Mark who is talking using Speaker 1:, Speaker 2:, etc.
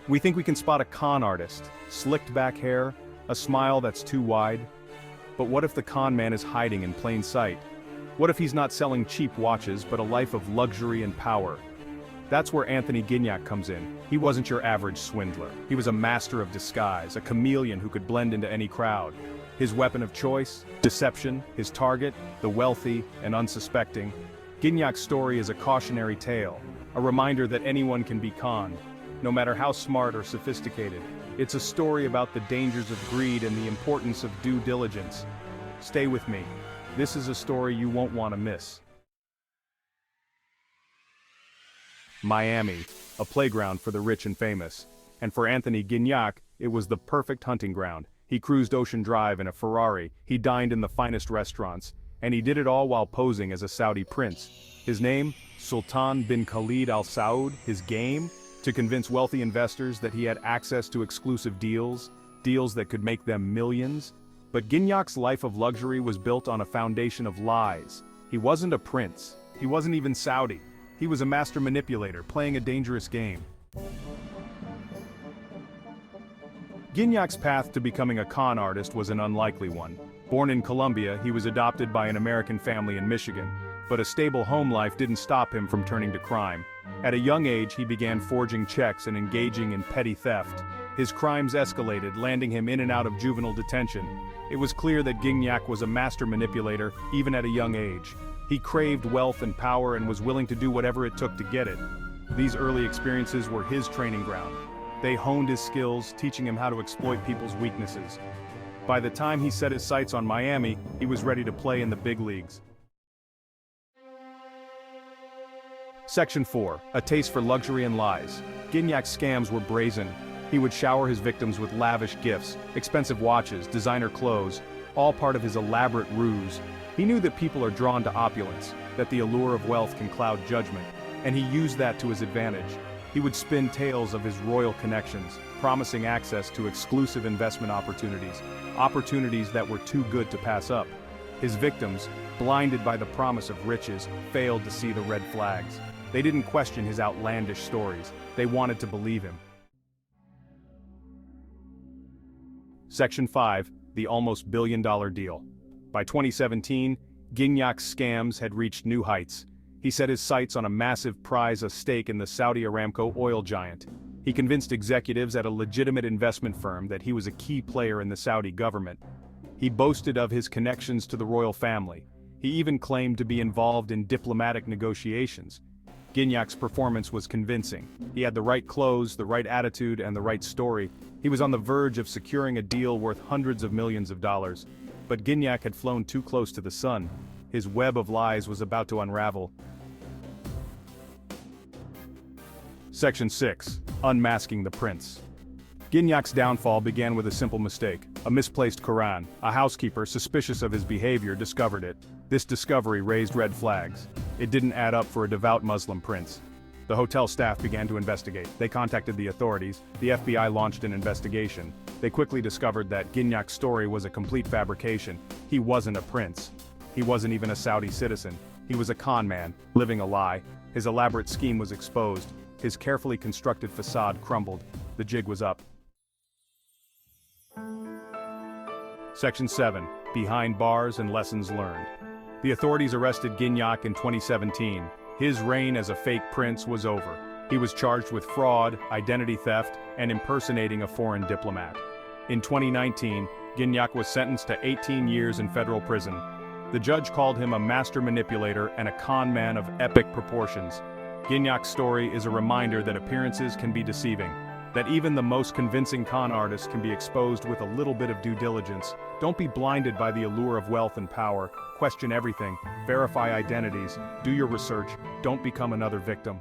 Speaker 1: We think we can spot a con artist, slicked back hair, a smile that's too wide. But what if the con man is hiding in plain sight? What if he's not selling cheap watches but a life of luxury and power? That's where Anthony Gignac comes in. He wasn't your average swindler. He was a master of disguise, a chameleon who could blend into any crowd. His weapon of choice, deception, his target, the wealthy and unsuspecting. Gignac's story is a cautionary tale, a reminder that anyone can be conned, no matter how smart or sophisticated. It's a story about the dangers of greed and the importance of due diligence. Stay with me. This is a story you won't want to miss. Miami, a playground for the rich and famous. And for Anthony Gignac, it was the perfect hunting ground. He cruised Ocean Drive in a Ferrari, he dined in the finest restaurants, and he did it all while posing as a Saudi prince. His name? Sultan bin Khalid Al Saud. His game? To convince wealthy investors that he had access to exclusive deals that could make them millions. But Gignac's life of luxury was built on a foundation of lies. He wasn't a prince. He wasn't even Saudi. He was a master manipulator, playing a dangerous game. Gignac's path to becoming a con artist was an unlikely one. Born in Colombia, he was adopted by an American family in Michigan. But a stable home life didn't stop him from turning to crime. At a young age, he began forging checks and engaging in petty theft. His crimes escalated, landing him in and out of juvenile detention. It was clear that Gignac was a master manipulator, even at a young age. He craved wealth and power and was willing to do whatever it took to get it. These early experiences were his training ground. They honed his skills, teaching him how to exploit people's weaknesses. By the time he set his sights on Miami, he was ready to play in the big leagues. Section 4. A taste for luxury and lies. Gignac's scams were brazen. He would shower his victims with lavish gifts, expensive watches, designer clothes, all part of his elaborate ruse. He knew that people are drawn to opulence, that the allure of wealth can cloud judgment, and he used that to his advantage. He would spin tales of his royal connections, promising access to exclusive investment opportunities that were too good to pass up. His victims, blinded by the promise of riches, failed to see the red flags. They didn't question his outlandish stories. They wanted to believe him. Section 5. The almost billion-dollar deal. By 2017, Gignac's scams had reached new heights. He set his sights on a massive prize, a stake in the Saudi Aramco oil giant. He convinced executives at a legitimate investment firm that he was a key player in the Saudi government. He boasted of his connections to the royal family. He even claimed to be involved in diplomatic negotiations. Gignac's performance was convincing. He had the right clothes, the right attitude, and the right story. He was on the verge of securing a deal worth hundreds of millions of dollars. But Gignac had flown too close to the sun. His web of lies was about to unravel. Section 6. Unmasking the Prince. Gignac's downfall began with a simple mistake. A misplaced Quran. A housekeeper, suspicious of his behavior, discovered it. This discovery raised red flags. It didn't add up for a devout Muslim prince. The hotel staff began to investigate. They contacted the authorities. The FBI launched an investigation. They quickly discovered that Gignac's story was a complete fabrication. He wasn't a prince. He wasn't even a Saudi citizen. He was a con man, living a lie. His elaborate scheme was exposed. His carefully constructed facade crumbled. The jig was up. Section 7. Behind Bars and Lessons Learned. The authorities arrested Gignac in 2017. His reign as a fake prince was over. He was charged with fraud, identity theft, and impersonating a foreign diplomat. In 2019, Gignac was sentenced to 18 years in federal prison. The judge called him a master manipulator and a con man of epic proportions. Gignac's story is a reminder that appearances can be deceiving, that even the most convincing con artists can be exposed with a little bit of due diligence. Don't be blinded by the allure of wealth and power. Question everything, verify identities, do your research, don't become another victim.